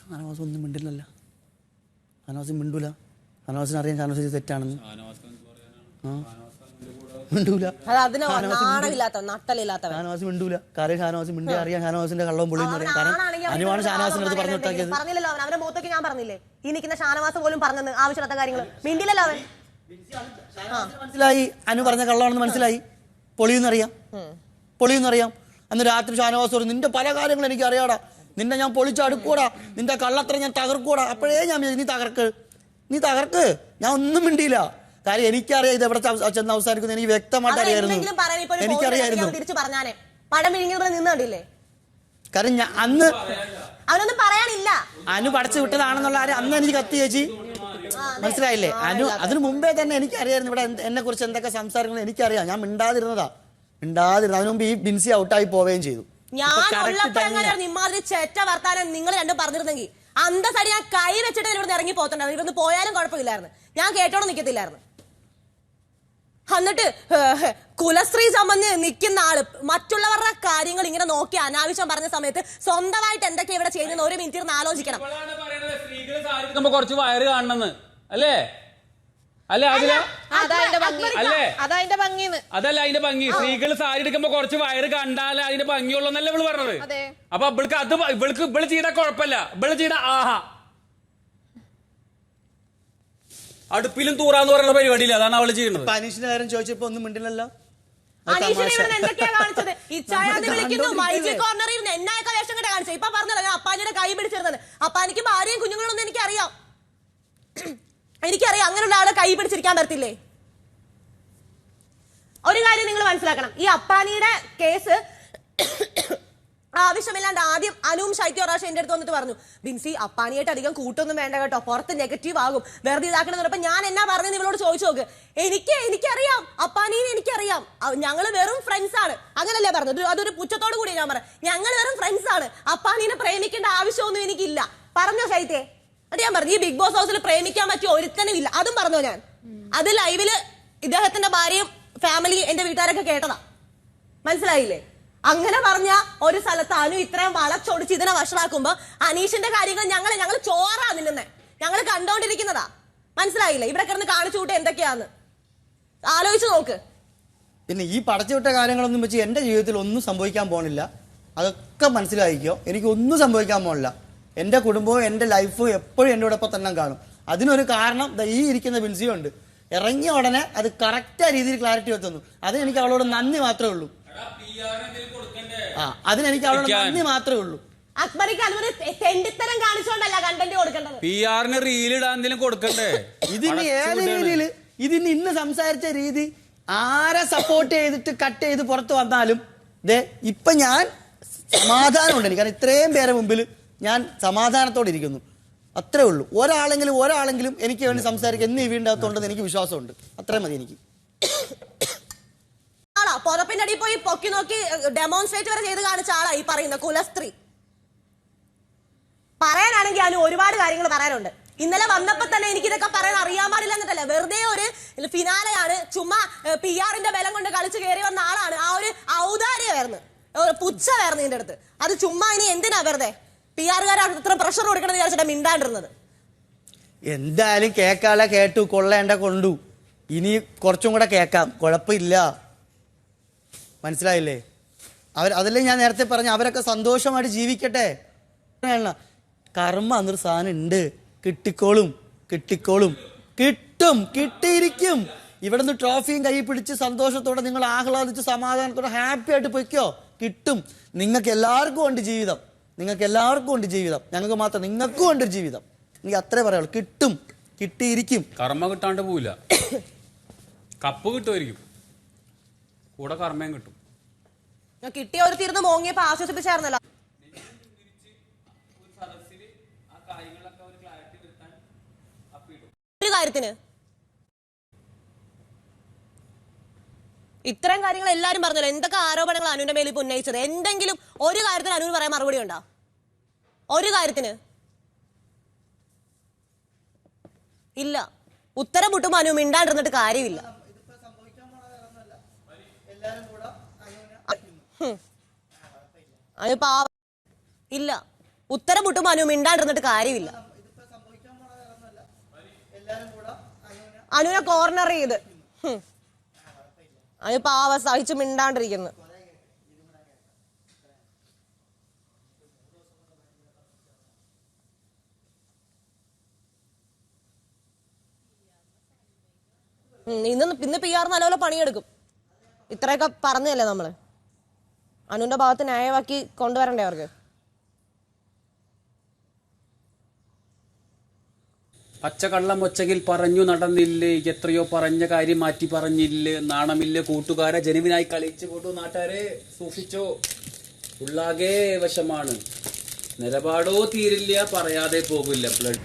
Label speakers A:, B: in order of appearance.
A: ഷാനവാസ് ഒന്നും മിണ്ടില്ലല്ലോ. ഷാനവാസ് മിണ്ടൂല. ഷാനവാസിന് അറിയാം ഷാനവാസ് തെറ്റാണെന്ന്. മിണ്ടൂല. ഷാനവാസ് മിണ്ടൂല. കാര്യം ഷാനവാസ് മിണ്ടി അറിയാം ഷാനവാസിന്റെ കള്ളവും പൊള്ളിയെന്ന് അറിയാം. കാരണം അനുവാണ് ഷാനവാസിന്റെ അടുത്ത് പറഞ്ഞു വിട്ടാക്കിയത്.
B: പറഞ്ഞില്ലല്ലോ അവന്റെ മൂത്തേക്ക് ഞാൻ പറഞ്ഞില്ലേ ഈ നിൽക്കുന്ന ഷാനവാസ് പോലും പറഞ്ഞത് ആവശ്യമില്ലാത്ത കാര്യങ്ങൾ മിണ്ടില്ലല്ലോ അവൻ.
A: മനസ്സിലായി അനു പറഞ്ഞ കള്ളമാണെന്ന് മനസ്സിലായി. പൊളിയെന്നറിയാം. അന്ന് രാത്രി ഷാനവാസ് പറഞ്ഞു നിന്റെ പല കാര്യങ്ങളും എനിക്ക് അറിയാടാ, നിന്നെ ഞാൻ പൊളിച്ചടുക്കൂടാ, നിന്റെ കള്ളത്ര ഞാൻ തകർക്കൂടാ. അപ്പോഴേ ഞാൻ നീ തകർക്ക്. ഞാൻ ഒന്നും മിണ്ടിയില്ല. കാര്യം എനിക്കറിയാം ഇത് എവിടെ ചെന്ന് അവസാനിക്കുന്നു. എനിക്ക് വ്യക്തമായിട്ട് അറിയായിരുന്നു. കാര്യം ഞാൻ അന്ന്
B: അവനൊന്നും പറയാനില്ല.
A: അനു പടച്ചു വിട്ടതാണെന്നുള്ള കാര്യം അന്ന് എനിക്ക് കത്തി ചേച്ചി മനസ്സിലായില്ലേ. അതിനു മുമ്പേ തന്നെ എനിക്കറിയായിരുന്നു ഇവിടെ എന്നെ കുറിച്ച് എന്തൊക്കെ സംസാരങ്ങൾ എനിക്കറിയാം. ഞാൻ മിണ്ടാതിരുന്നു. അതിനു മുമ്പ് ഈ ബിൻസി ഔട്ടായി പോവുകയും ചെയ്തു.
B: ഇമാതിരി ചേറ്റ വർത്താനം നിങ്ങൾ രണ്ടും പറഞ്ഞിരുന്നെങ്കിൽ അന്തസരി ഞാൻ കൈ വെച്ചിട്ട് ഇവിടെ ഇറങ്ങി പോത്തുണ്ടായിരുന്നു. ഇവിടുന്ന് പോയാലും കുഴപ്പമില്ലായിരുന്നു. ഞാൻ കേട്ടോടെ നിൽക്കത്തില്ലായിരുന്നു. എന്നിട്ട് കുലസ്ത്രീ സംബന്ധി നിൽക്കുന്ന ആള് മറ്റുള്ളവരുടെ കാര്യങ്ങൾ ഇങ്ങനെ നോക്കി അനാവശ്യം പറഞ്ഞ സമയത്ത് സ്വന്തമായിട്ട് എന്തൊക്കെയാ ഇവിടെ ചെയ്യുന്നത് ഒരു മിനിറ്റ് ഇരുന്ന് ആലോചിക്കണം.
C: കുറച്ച് വയറ് കാണണമെന്ന് അല്ലേ? അതല്ല അതിന്റെ ഭംഗി. സ്ത്രീകൾ സാരി എടുക്കുമ്പോ കുറച്ച് വയറ് കണ്ടാലേ അതിന്റെ ഭംഗിയുള്ളന്നല്ലേ ഇവള് പറഞ്ഞത്. അപ്പൊ ഇവള് ചെയ്ത കുഴപ്പമില്ല. ഇവള് ചെയ്ത ആഹാ അടുപ്പിലും തൂറാന്ന് പറയുന്ന പരിപാടിയില്ല. അതാണ് അവള് ചെയ്യുന്നത്.
A: അനീഷിന്റെ കാര്യം ചോദിച്ചപ്പോ ഒന്നും മിണ്ടില്ലല്ലോ.
B: ഇപ്പൊ പറഞ്ഞല്ലോ അപ്പാനിയുടെ കൈ പിടിച്ചിരുന്നത്. അപ്പാനിക്ക് ഭാര്യയും കുഞ്ഞുങ്ങളൊന്നും എനിക്കറിയാം. അങ്ങനെയുള്ള ആളെ കൈ പിടിച്ചിരിക്കാൻ പറ്റില്ലേ? ഒരു കാര്യം നിങ്ങൾ മനസ്സിലാക്കണം. ഈ അപ്പാനിയുടെ കേസ് ആവശ്യമില്ലാണ്ട് ആദ്യം അനുവും ശൈത്യ റാഷ എന്റെ അടുത്ത് വന്നിട്ട് പറഞ്ഞു ബിൻസി അപ്പാനിയായിട്ട് അധികം കൂട്ടൊന്നും വേണ്ട കേട്ടോ, പുറത്ത് നെഗറ്റീവ് ആകും, വെറുതെ ഇതാക്കണം. അപ്പൊ ഞാൻ എന്നാ പറഞ്ഞത് ഇവളോട് ചോദിച്ചു നോക്ക്. എനിക്കറിയാം അപ്പാനീനെ എനിക്കറിയാം. ഞങ്ങള് വെറും ഫ്രണ്ട്സ് ആണ്. അങ്ങനല്ലേ പറഞ്ഞത്? അതൊരു പുച്ഛത്തോട് കൂടി ഞാൻ പറഞ്ഞു ഞങ്ങൾ വെറും ഫ്രണ്ട്സ് ആണ്. അപ്പാനീനെ പ്രേമിക്കേണ്ട ആവശ്യമൊന്നും എനിക്കില്ല. പറഞ്ഞോ ശൈത്യേ? അത് ഞാൻ പറഞ്ഞു ഈ ബിഗ് ബോസ് ഹൗസിൽ പ്രേമിക്കാൻ പറ്റിയ ഒരുത്തനും ഇല്ല. അതും പറഞ്ഞോ ഞാൻ. അത് ലൈവില് ഇദ്ദേഹത്തിന്റെ ഭാര്യയും ഫാമിലി എന്റെ വീട്ടുകാരൊക്കെ കേട്ടതാ. മനസ്സിലായില്ലേ? അങ്ങനെ പറഞ്ഞ ഒരു സ്ഥലത്ത് അനു ഇത്രയും വളച്ചൊടിച്ച് ഇതിനെ വഷളാക്കുമ്പോ അനീഷിന്റെ കാര്യങ്ങൾ ഞങ്ങൾ ചോറാ നിന്നെ ഞങ്ങൾ കണ്ടോണ്ടിരിക്കുന്നതാ. മനസ്സിലായില്ലേ? ഇവിടെ കിടന്ന് കാണിച്ചു കൂട്ടെ എന്തൊക്കെയാന്ന് ആലോചിച്ച് നോക്ക്.
A: പിന്നെ ഈ പടച്ചുവിട്ട കാര്യങ്ങളൊന്നും വെച്ച് എന്റെ ജീവിതത്തിൽ ഒന്നും സംഭവിക്കാൻ പോണില്ല. അതൊക്കെ മനസ്സിലായിക്കോ. എനിക്കൊന്നും സംഭവിക്കാൻ പോണില്ല. എന്റെ കുടുംബവും എന്റെ ലൈഫും എപ്പോഴും എന്റെ കൂടെ തന്നെ കാണും. അതിനൊരു കാരണം ഈ ഇരിക്കുന്ന ബിൻസിയും ഉണ്ട്. ഇറങ്ങിയ ഉടനെ അത് കറക്റ്റ് രീതിയിൽ ക്ലാരിറ്റി വെത്തുന്നു. അതിന് എനിക്ക് അവളോട് നന്ദി മാത്രമേ ഉള്ളൂ. അതിനെനിക്ക് അവളോട് നന്ദി മാത്രമേ ഉള്ളൂ. ഇതിന് ഏത് രീതിയില് ഇതിന് ഇന്ന് സംസാരിച്ച രീതി ആരെ സപ്പോർട്ട് ചെയ്തിട്ട് കട്ട് ചെയ്ത് പുറത്ത് വന്നാലും ഇപ്പൊ ഞാൻ സമാധാനമുണ്ട്. എനിക്ക് കാരണം ഇത്രയും പേരെ മുമ്പിൽ ഞാൻ സമാധാനത്തോടെ ഇരിക്കുന്നു. അത്രേ ഉള്ളൂ. ഒരാളെങ്കിലും എനിക്ക് വേണ്ടി സംസാരിക്കാൻ ഇന്ന് ഈ വീടിന്റെ അകത്തുണ്ടെന്ന് എനിക്ക് വിശ്വാസമുണ്ട്. അത്രയും മതി എനിക്ക്.
B: പുറപ്പിന്റെ അടിയിൽ പോയി പൊക്കി നോക്കി ഡെമോൺസ്ട്രേറ്റ് വരെ ചെയ്ത് കാണിച്ച ആളാ ഈ പറയുന്ന കുലസ്ത്രീ. പറയാനാണെങ്കിൽ അതിന് ഒരുപാട് കാര്യങ്ങൾ പറയാനുണ്ട്. ഇന്നലെ വന്നപ്പോ തന്നെ എനിക്ക് ഇതൊക്കെ പറയാൻ അറിയാൻ പാടില്ല എന്നിട്ടല്ല, വെറുതെ ഒരു ഫിനാലയാണ് ചുമ്മാ PR-ന്റെ ബലം കൊണ്ട് കളിച്ച് കയറി വന്ന ആളാണ്. ആ ഒരു ഔദാര്യമായിരുന്നു, പുച്ഛമായിരുന്നു ഇതിന്റെ അടുത്ത്. അത് ചുമ്മാ ഇനി എന്തിനാ വെറുതെ PR-കാർ അത്ര പ്രഷർ കൊടുക്കണമെന്ന് വിചാരിച്ചിട്ടാ മിണ്ടാണ്ടിരുന്നത്.
A: എന്തായാലും കേക്കാല കേട്ടു, കൊള്ളേണ്ട കൊണ്ടു. ഇനി കുറച്ചും കൂടെ കേക്കാം, കുഴപ്പമില്ല. മനസ്സിലായില്ലേ? അതല്ലേ ഞാൻ നേരത്തെ പറഞ്ഞ അവരൊക്കെ സന്തോഷമായിട്ട് ജീവിക്കട്ടെ. കർമ്മ എന്നൊരു സാധനം ഉണ്ട്. കിട്ടിക്കോളും. കിട്ടിയിരിക്കും. ഇവിടുന്ന് ട്രോഫിയും കൈ പിടിച്ച് സന്തോഷത്തോടെ നിങ്ങൾ ആഹ്ലാദിച്ച് സമാധാനത്തോടെ ഹാപ്പി ആയിട്ട് പൊയ്ക്കോ. കിട്ടും. നിങ്ങൾക്ക് എല്ലാവർക്കും ഉണ്ട് ജീവിതം. ഞങ്ങൾക്ക് മാത്രം നിങ്ങൾക്കും ഉണ്ട് ജീവിതം. എനിക്ക് അത്രേ പറയുള്ളൂ. കിട്ടിയിരിക്കും.
C: കർമ്മ കിട്ടാണ്ട് പോവില്ല. കപ്പ് കിട്ടുമായിരിക്കും, കൂടെ കർമ്മയും കിട്ടും.
B: കിട്ടിയ ഒരു തീർന്ന് മോങ്ങിയപ്പോ ആശ്വസിപ്പിച്ചായിരുന്നല്ലോ. ഒരു കാര്യത്തിന് ഇത്തരം കാര്യങ്ങൾ എല്ലാരും പറഞ്ഞല്ലോ. എന്തൊക്കെ ആരോപണങ്ങൾ അനുവിന്റെ മേലിൽ ഇപ്പൊ ഉന്നയിച്ചത്? എന്തെങ്കിലും ഒരു കാര്യത്തിന് അനുവിന് പറയാൻ മറുപടി ഉണ്ടോ? ഒരു കാര്യത്തിന് ഇല്ല. ഉത്തരം മുട്ടുമ്പോ അനു മിണ്ടാണ്ടിരുന്നിട്ട് കാര്യമില്ല. ഇല്ല. ഉത്തരം മുട്ടുമ്പോ അനു മിണ്ടാണ്ടിരുന്നിട്ട് കാര്യമില്ല. അനുവിനെ കോർണർ ചെയ്ത് അനു പാവ സഹിച്ച് മിണ്ടാണ്ടിരിക്കുന്നു. ഇന്ന് PR നല്ലപോലെ പണിയെടുക്കും. ഇത്രയൊക്കെ പറഞ്ഞല്ലേ നമ്മള്. അനുവിന്റെ ഭാഗത്ത് ന്യായമാക്കി കൊണ്ടുവരണ്ടേ അവർക്ക്?
C: പച്ചക്കള്ളം ഒച്ചകിൽ പറഞ്ഞു നടന്നില്ലേ, എത്രയോ പറഞ്ഞ കാര്യം മാറ്റി പറഞ്ഞില്ലേ, നാണമില്ലേ കൂട്ടുകാരെ, ജനുവിനായി കളിച്ചു കൂട്ടു നാട്ടുകാരെ, സൂക്ഷിച്ചോ, ഉള്ളാകെ വശമാണ്, നിലപാടോ തീരില്ല, പറയാതെ പോകില്ല ബ്ലഡ്.